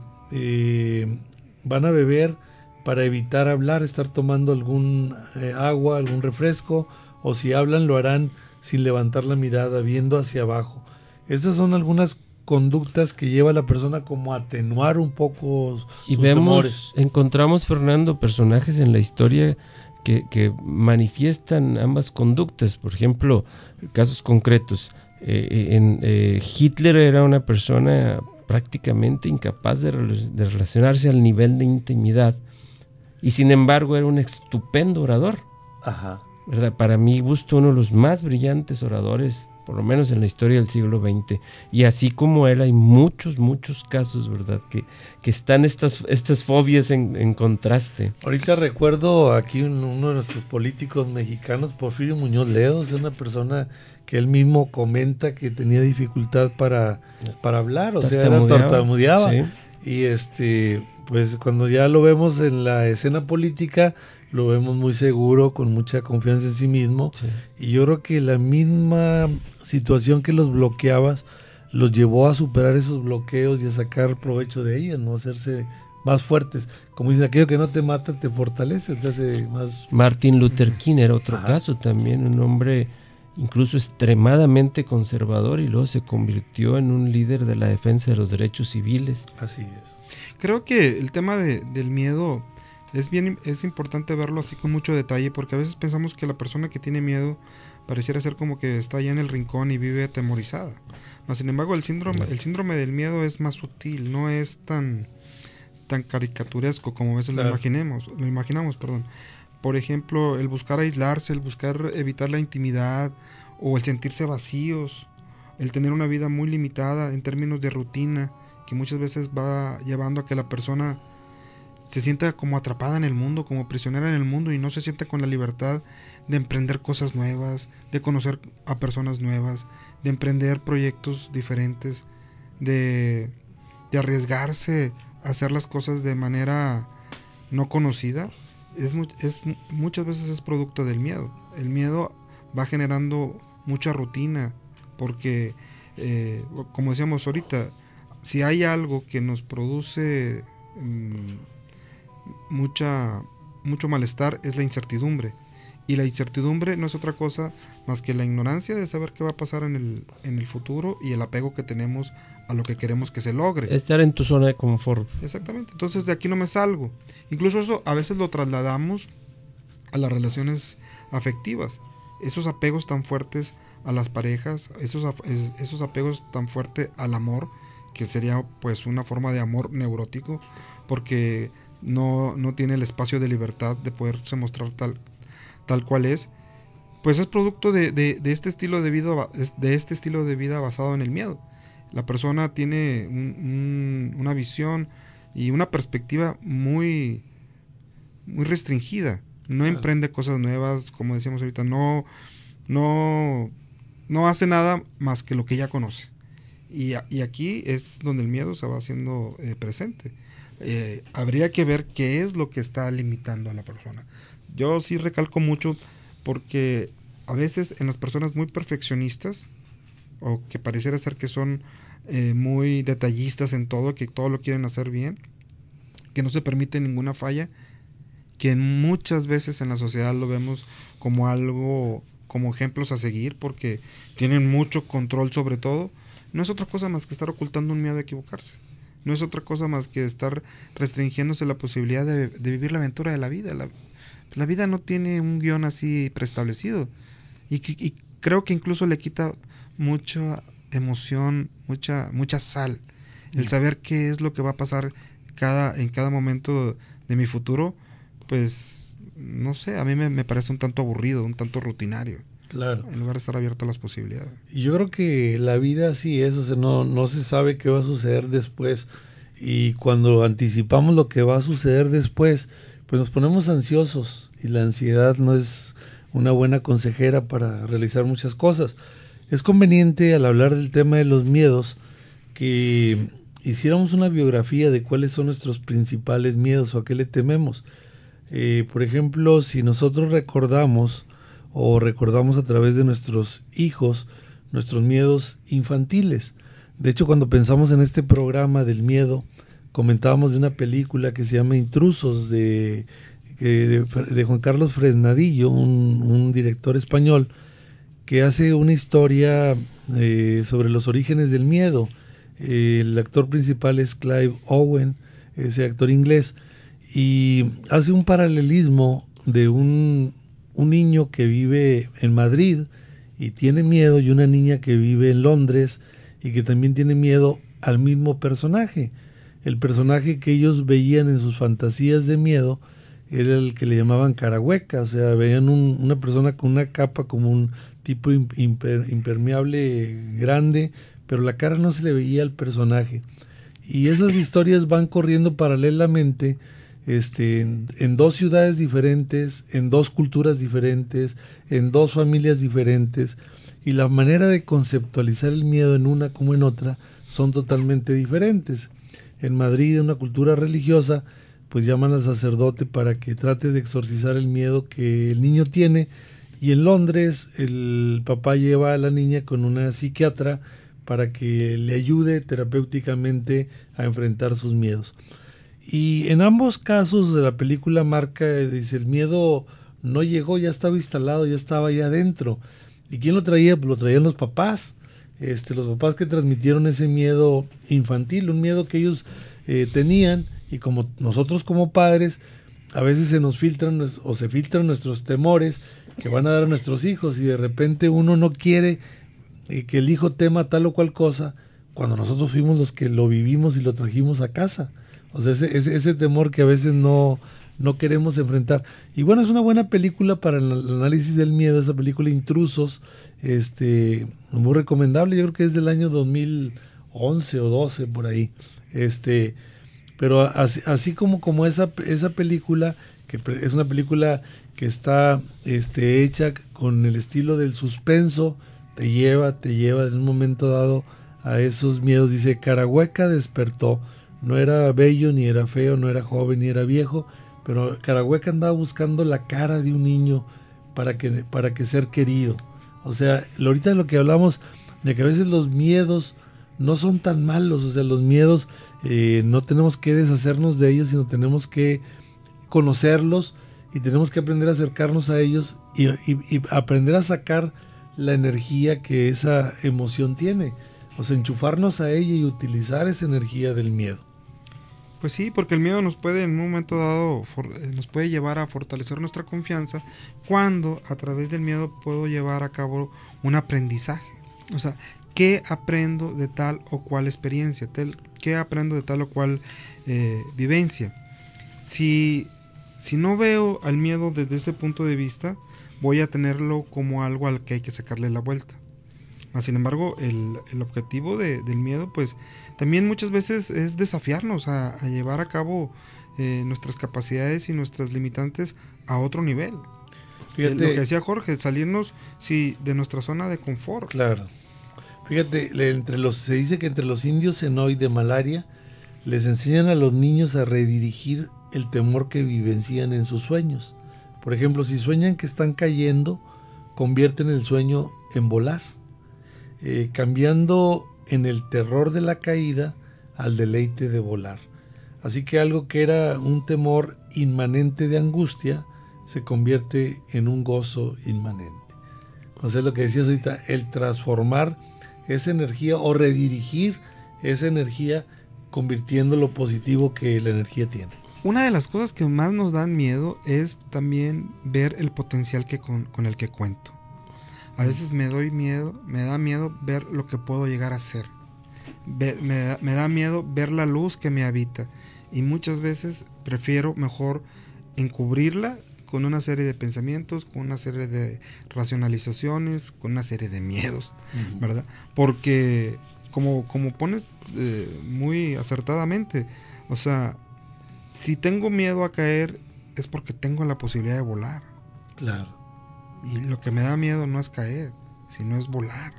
van a beber para evitar hablar, estar tomando algún agua, algún refresco, o si hablan lo harán sin levantar la mirada, viendo hacia abajo. Estas son algunas conductas que lleva a la persona como a atenuar un poco sus temores. Encontramos, Fernando, personajes en la historia que manifiestan ambas conductas. Por ejemplo, casos concretos. Hitler era una persona prácticamente incapaz de relacionarse al nivel de intimidad, y sin embargo era un estupendo orador. Ajá. ¿Verdad? Para mi gusto, uno de los más brillantes oradores, por lo menos en la historia del siglo XX. Y así como él, hay muchos casos, ¿verdad? Que están estas fobias en contraste. Ahorita recuerdo aquí uno de nuestros políticos mexicanos, Porfirio Muñoz Ledo, es una persona que él mismo comenta que tenía dificultad para hablar, o sea, tartamudeaba. Sí. Y pues cuando ya lo vemos en la escena política, lo vemos muy seguro, con mucha confianza en sí mismo. Sí. Y yo creo que la misma situación que los bloqueabas los llevó a superar esos bloqueos y a sacar provecho de ellas, ¿no? Hacerse más fuertes. Como dicen, aquello que no te mata te fortalece, te hace más... Martin Luther King era otro caso también, un hombre incluso extremadamente conservador, y luego se convirtió en un líder de la defensa de los derechos civiles. Así es. Creo que el tema del miedo es importante verlo así con mucho detalle, porque a veces pensamos que la persona que tiene miedo pareciera ser como que está allá en el rincón y vive atemorizada. Mas, sin embargo, el síndrome del miedo es más sutil, no es tan caricaturesco como a veces lo imaginamos. Por ejemplo, el buscar aislarse, el buscar evitar la intimidad, o el sentirse vacíos, el tener una vida muy limitada en términos de rutina, que muchas veces va llevando a que la persona se sienta como atrapada en el mundo, como prisionera en el mundo, y no se siente con la libertad de emprender cosas nuevas, de conocer a personas nuevas, de emprender proyectos diferentes, de arriesgarse a hacer las cosas de manera no conocida. Muchas veces es producto del miedo. El miedo va generando mucha rutina, porque como decíamos ahorita, si hay algo que nos produce mucho malestar, es la incertidumbre. Y la incertidumbre no es otra cosa más que la ignorancia de saber qué va a pasar en el futuro, y el apego que tenemos a lo que queremos que se logre. Estar en tu zona de confort. Exactamente. Entonces, de aquí no me salgo. Incluso eso a veces lo trasladamos a las relaciones afectivas. Esos apegos tan fuertes a las parejas, esos apegos tan fuertes al amor, que sería pues una forma de amor neurótico, porque no tiene el espacio de libertad de poderse mostrar tal cual es, pues es producto de este estilo de vida basado en el miedo. La persona tiene una visión y una perspectiva muy restringida. No emprende cosas nuevas, como decíamos ahorita, no hace nada más que lo que ya conoce. Y aquí es donde el miedo se va haciendo presente. Habría que ver qué es lo que está limitando a la persona. Yo sí recalco mucho, porque a veces en las personas muy perfeccionistas, o que pareciera ser que son muy detallistas en todo, que todo lo quieren hacer bien, que no se permite ninguna falla, que muchas veces en la sociedad lo vemos como algo, como ejemplos a seguir, porque tienen mucho control sobre todo. No es otra cosa más que estar ocultando un miedo a equivocarse. No es otra cosa más que estar restringiéndose la posibilidad de vivir la aventura de la vida. La vida no tiene un guión así preestablecido. Y creo que incluso le quita mucha emoción, mucha sal. el saber qué es lo que va a pasar en cada momento de mi futuro, pues, no sé, a mí me parece un tanto aburrido, un tanto rutinario. Claro. En lugar de estar abierto a las posibilidades. Y yo creo que la vida así es, o sea, no se sabe qué va a suceder después. Y cuando anticipamos lo que va a suceder después, pues nos ponemos ansiosos. Y la ansiedad no es una buena consejera para realizar muchas cosas. Es conveniente, al hablar del tema de los miedos, que hiciéramos una biografía de cuáles son nuestros principales miedos o a qué le tememos. Por ejemplo, si nosotros recordamos a través de nuestros hijos nuestros miedos infantiles. De hecho, cuando pensamos en este programa del miedo, comentábamos de una película que se llama Intrusos de Juan Carlos Fresnadillo, un director español, que hace una historia sobre los orígenes del miedo. El actor principal es Clive Owen, ese actor inglés, y hace un paralelismo de un niño que vive en Madrid y tiene miedo, y una niña que vive en Londres y que también tiene miedo al mismo personaje. El personaje que ellos veían en sus fantasías de miedo era el que le llamaban cara hueca, o sea, veían una persona con una capa como un tipo impermeable grande, pero la cara no se le veía al personaje. Y esas historias van corriendo paralelamente en dos ciudades diferentes, en dos culturas diferentes, en dos familias diferentes, y la manera de conceptualizar el miedo en una como en otra son totalmente diferentes. En Madrid, en una cultura religiosa, pues llaman al sacerdote para que trate de exorcizar el miedo que el niño tiene, y en Londres el papá lleva a la niña con una psiquiatra para que le ayude terapéuticamente a enfrentar sus miedos. Y en ambos casos de la película marca, dice, el miedo no llegó, ya estaba instalado, ya estaba ahí adentro. ¿Y quién lo traía? Pues lo traían los papás. Los papás que transmitieron ese miedo infantil, un miedo que ellos tenían, y como nosotros como padres, a veces se filtran nuestros temores que van a dar a nuestros hijos, y de repente uno no quiere que el hijo tema tal o cual cosa, cuando nosotros fuimos los que lo vivimos y lo trajimos a casa. O sea, ese temor que a veces no queremos enfrentar. Y bueno, es una buena película para el análisis del miedo, esa película Intrusos, muy recomendable. Yo creo que es del año 2011 o 12 por ahí. Pero así como esa película, que es una película que está hecha con el estilo del suspenso, te lleva en un momento dado a esos miedos. Dice, Carahueca despertó. No era bello, ni era feo, no era joven, ni era viejo, pero Carahueca andaba buscando la cara de un niño para que ser querido. O sea, ahorita de lo que hablamos, de que a veces los miedos no son tan malos, o sea, los miedos no tenemos que deshacernos de ellos, sino tenemos que conocerlos y tenemos que aprender a acercarnos a ellos y aprender a sacar la energía que esa emoción tiene. O sea, enchufarnos a ella y utilizar esa energía del miedo. Pues sí, porque el miedo nos puede en un momento dado nos puede llevar a fortalecer nuestra confianza, cuando a través del miedo puedo llevar a cabo un aprendizaje. O sea, ¿qué aprendo de tal o cual experiencia? ¿Qué aprendo de tal o cual vivencia? Si no veo al miedo desde ese punto de vista, voy a tenerlo como algo al que hay que sacarle la vuelta. Sin embargo, el objetivo del miedo, pues también muchas veces es desafiarnos a llevar a cabo nuestras capacidades y nuestras limitantes a otro nivel. Fíjate, lo que decía Jorge, salirnos de nuestra zona de confort. Claro. Fíjate, se dice que entre los indios Senoy de Malaria les enseñan a los niños a redirigir el temor que vivencian en sus sueños. Por ejemplo, si sueñan que están cayendo, convierten el sueño en volar. Cambiando en el terror de la caída al deleite de volar. Así que algo que era un temor inmanente de angustia se convierte en un gozo inmanente. O sea, lo que decías ahorita, el transformar esa energía o redirigir esa energía convirtiendo lo positivo que la energía tiene. Una de las cosas que más nos dan miedo es también ver el potencial con el que cuento. A veces me da miedo ver lo que puedo llegar a ser. me da miedo ver la luz que me habita. Y muchas veces prefiero mejor encubrirla con una serie de pensamientos, con una serie de racionalizaciones, con una serie de miedos, ¿verdad? Porque como pones muy acertadamente, o sea, si tengo miedo a caer es porque tengo la posibilidad de volar. Claro. Y lo que me da miedo no es caer, sino es volar.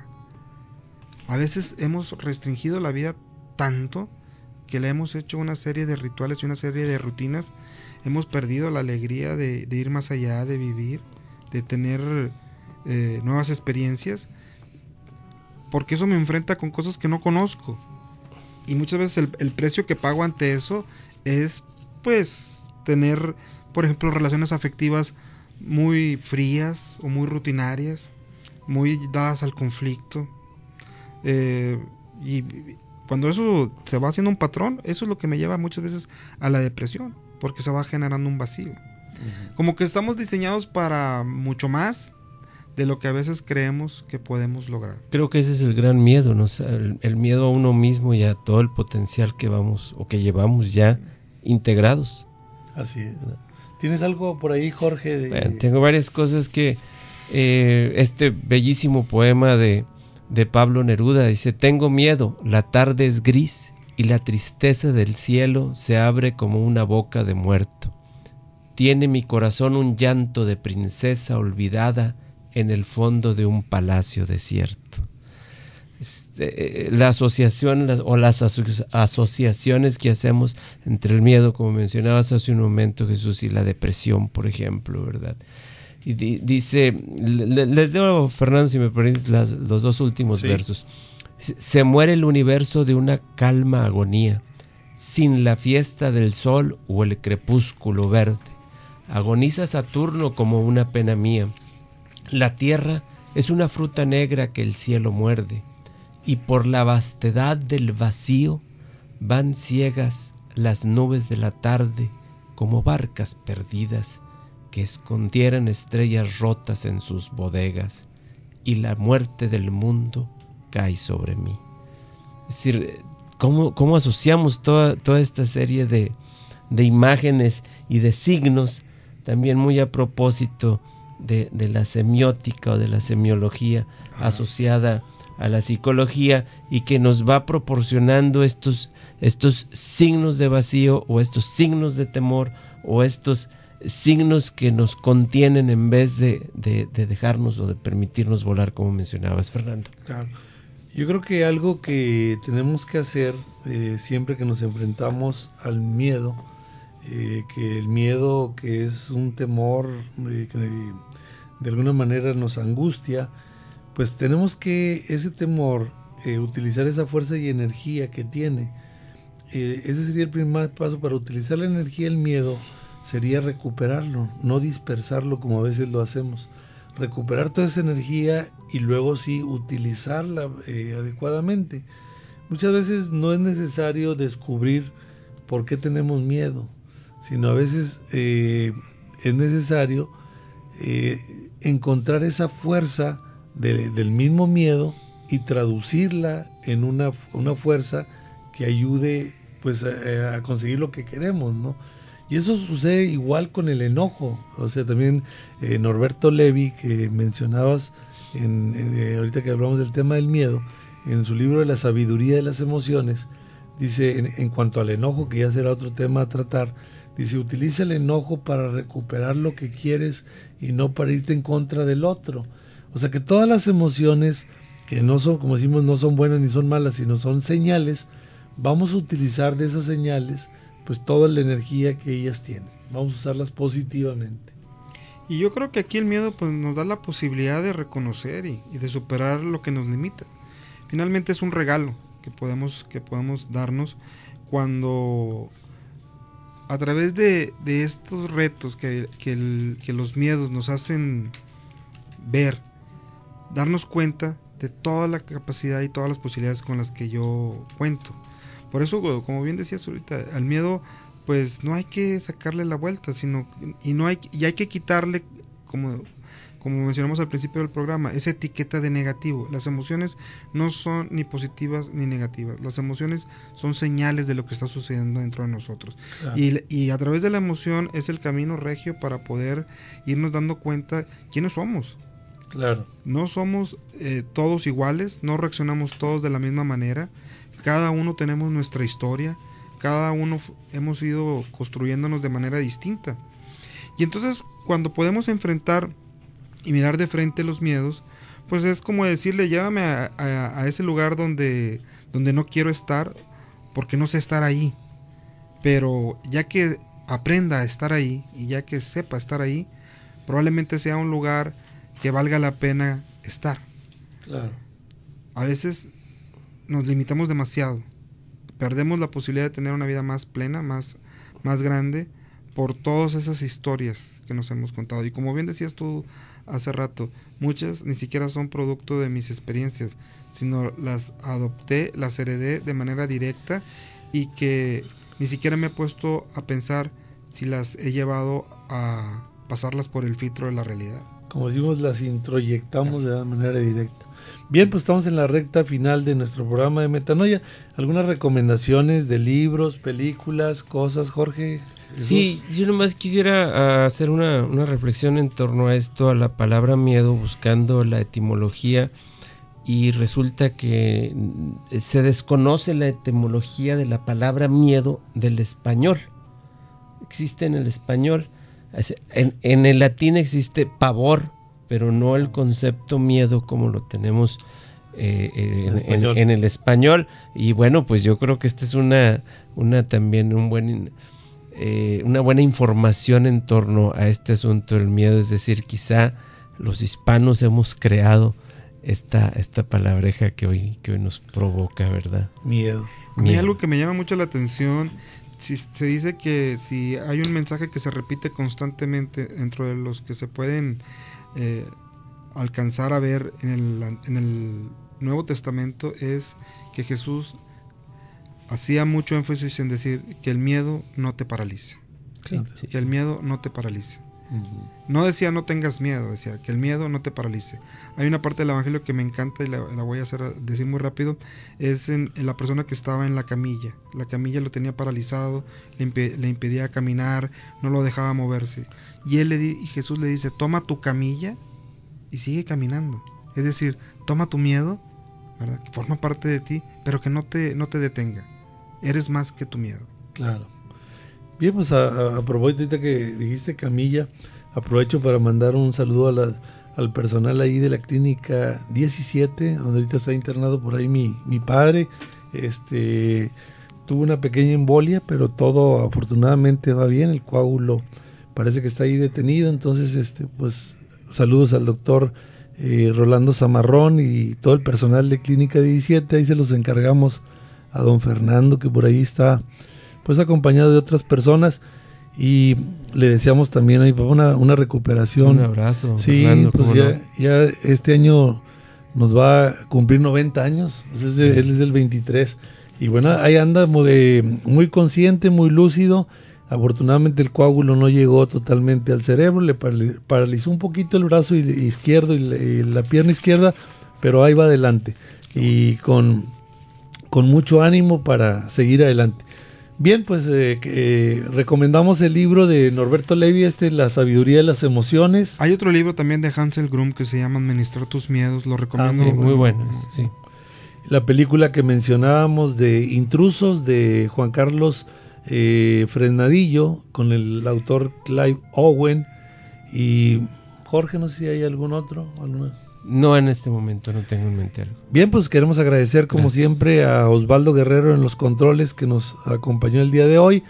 A veces hemos restringido la vida tanto que le hemos hecho una serie de rituales y una serie de rutinas. Hemos perdido la alegría de ir más allá, de vivir, de tener nuevas experiencias, porque eso me enfrenta con cosas que no conozco. Y muchas veces el precio que pago ante eso es, pues, tener, por ejemplo, relaciones afectivas muy frías o muy rutinarias, muy dadas al conflicto. Y cuando eso se va haciendo un patrón, eso es lo que me lleva muchas veces a la depresión, porque se va generando un vacío. Como que estamos diseñados para mucho más de lo que a veces creemos que podemos lograr. Creo que ese es el gran miedo, ¿no? O sea, el miedo a uno mismo y a todo el potencial que vamos o que llevamos ya integrados. Así es. ¿Tienes algo por ahí, Jorge? Bueno, tengo varias cosas que este bellísimo poema de Pablo Neruda dice: tengo miedo, la tarde es gris y la tristeza del cielo se abre como una boca de muerto. Tiene mi corazón un llanto de princesa olvidada en el fondo de un palacio desierto. La asociación o las asociaciones que hacemos entre el miedo, como mencionabas hace un momento, Jesús, y la depresión, por ejemplo, ¿verdad? Y dice, les debo, Fernando, si me permites, los dos últimos versos. Se muere el universo de una calma agonía, sin la fiesta del sol o el crepúsculo verde. Agoniza Saturno como una pena mía. La tierra es una fruta negra que el cielo muerde, y por la vastedad del vacío van ciegas las nubes de la tarde como barcas perdidas que escondieran estrellas rotas en sus bodegas, y la muerte del mundo cae sobre mí. Es decir, ¿cómo asociamos toda esta serie de imágenes y de signos, también muy a propósito de la semiótica o de la semiología asociada a la psicología, y que nos va proporcionando estos signos de vacío o estos signos de temor o estos signos que nos contienen en vez de dejarnos o de permitirnos volar, como mencionabas, Fernando. Claro. Yo creo que algo que tenemos que hacer siempre que nos enfrentamos al miedo, que el miedo, que es un temor que de alguna manera nos angustia, pues tenemos que ese temor utilizar esa fuerza y energía que tiene. Ese sería el primer paso para utilizar la energía del miedo. Sería recuperarlo, no dispersarlo como a veces lo hacemos. Recuperar toda esa energía y luego sí utilizarla adecuadamente. Muchas veces no es necesario descubrir por qué tenemos miedo, sino a veces es necesario encontrar esa fuerza del mismo miedo y traducirla en una fuerza que ayude, pues, a conseguir lo que queremos, ¿no? Y eso sucede igual con el enojo. O sea, también Norberto Levi, que mencionabas ahorita que hablamos del tema del miedo, en su libro de la sabiduría de las emociones, dice, en cuanto al enojo, que ya será otro tema a tratar, dice, utiliza el enojo para recuperar lo que quieres y no para irte en contra del otro. O sea, que todas las emociones, que no son, como decimos, no son buenas ni son malas, sino son señales, vamos a utilizar de esas señales pues toda la energía que ellas tienen. Vamos a usarlas positivamente. Y yo creo que aquí el miedo pues nos da la posibilidad de reconocer y de superar lo que nos limita. Finalmente es un regalo que podemos darnos cuando a través de estos retos que los miedos nos hacen ver, darnos cuenta de toda la capacidad y todas las posibilidades con las que yo cuento. Por eso, como bien decías ahorita, al miedo pues no hay que sacarle la vuelta, sino y hay que quitarle como como mencionamos al principio del programa, esa etiqueta de negativo. Las emociones no son ni positivas ni negativas. Las emociones son señales de lo que está sucediendo dentro de nosotros. Claro. Y a través de la emoción es el camino regio para poder irnos dando cuenta quiénes somos. Claro. No somos todos iguales, no reaccionamos todos de la misma manera. Cada uno tenemos nuestra historia, cada uno hemos ido construyéndonos de manera distinta. Y entonces, cuando podemos enfrentar y mirar de frente los miedos, pues es como decirle, llévame a ese lugar donde no quiero estar, porque no sé estar ahí. Pero ya que aprenda a estar ahí, y ya que sepa estar ahí, probablemente sea un lugar que valga la pena estar. Claro. A veces nos limitamos demasiado, perdemos la posibilidad de tener una vida más plena, más grande, por todas esas historias que nos hemos contado. Y como bien decías tú hace rato, muchas ni siquiera son producto de mis experiencias, sino las adopté, las heredé de manera directa, y que ni siquiera me he puesto a pensar si las he llevado a pasarlas por el filtro de la realidad. Como decimos, las introyectamos de manera directa. Bien, pues estamos en la recta final de nuestro programa de Metanoia. ¿Algunas recomendaciones de libros, películas, cosas, Jorge? ¿Jesús? Sí, yo nomás quisiera hacer una reflexión en torno a esto, a la palabra miedo, buscando la etimología, y resulta que se desconoce la etimología de la palabra miedo del español. Existe en el español, en el latín existe pavor, pero no el concepto miedo como lo tenemos en el español. Y bueno, pues yo creo que esta es también una buena información en torno a este asunto del miedo. Es decir, quizá los hispanos hemos creado esta palabreja que hoy nos provoca, ¿verdad? Miedo. A mí algo que me llama mucho la atención, se dice que si hay un mensaje que se repite constantemente dentro de los que se pueden alcanzar a ver en el Nuevo Testamento, es que Jesús hacía mucho énfasis en decir que el miedo no te paralice. Sí. Que el miedo no te paralice. Uh-huh. No decía no tengas miedo, decía que el miedo no te paralice. Hay una parte del evangelio que me encanta y la voy a decir muy rápido. Es en la persona que estaba en la camilla. La camilla lo tenía paralizado, le impedía caminar, no lo dejaba moverse. Y Jesús le dice, toma tu camilla y sigue caminando. Es decir, toma tu miedo, ¿verdad? Que forma parte de ti, pero que no te detenga. Eres más que tu miedo. Claro. Bien, pues a propósito que dijiste camilla, aprovecho para mandar un saludo al personal ahí de la clínica 17, donde ahorita está internado por ahí mi padre. Tuvo una pequeña embolia, pero todo afortunadamente va bien. El coágulo parece que está ahí detenido. Entonces, pues saludos al doctor Rolando Zamarrón y todo el personal de clínica 17. Ahí se los encargamos a don Fernando, que por ahí está pues acompañado de otras personas, y le deseamos también a mi papá una recuperación. Un abrazo. Sí, Fernando, pues ya este año nos va a cumplir 90 años, entonces él es del 23, y bueno, ahí anda muy consciente, muy lúcido. Afortunadamente el coágulo no llegó totalmente al cerebro, le paralizó un poquito el brazo izquierdo y la pierna izquierda, pero ahí va adelante, y con mucho ánimo para seguir adelante. Bien, pues recomendamos el libro de Norberto Levi, La sabiduría de las emociones. Hay otro libro también de Hansel Grum que se llama Administrar tus miedos, lo recomiendo. Muy bueno, sí. La película que mencionábamos de Intrusos, de Juan Carlos Fresnadillo, con el autor Clive Owen. Y Jorge, no sé si hay algún otro. No, en este momento no tengo en mente algo. Bien, pues queremos agradecer como siempre a Osvaldo Guerrero en los controles, que nos acompañó el día de hoy.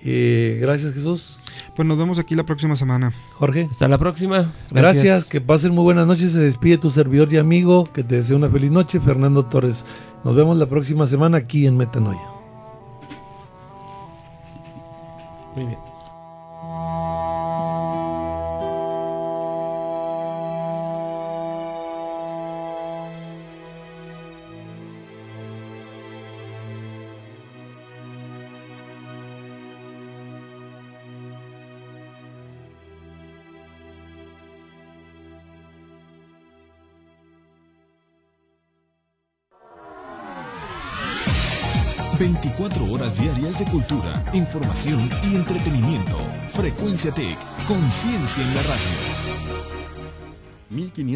Gracias, Jesús. Pues nos vemos aquí la próxima semana. Jorge. Hasta la próxima. Gracias, que pasen muy buenas noches. Se despide tu servidor y amigo, que te desea una feliz noche, Fernando Torres. Nos vemos la próxima semana aquí en Metanoia. Muy bien. 24 horas diarias de cultura, información y entretenimiento. Frecuencia Tech, conciencia en la radio. 1500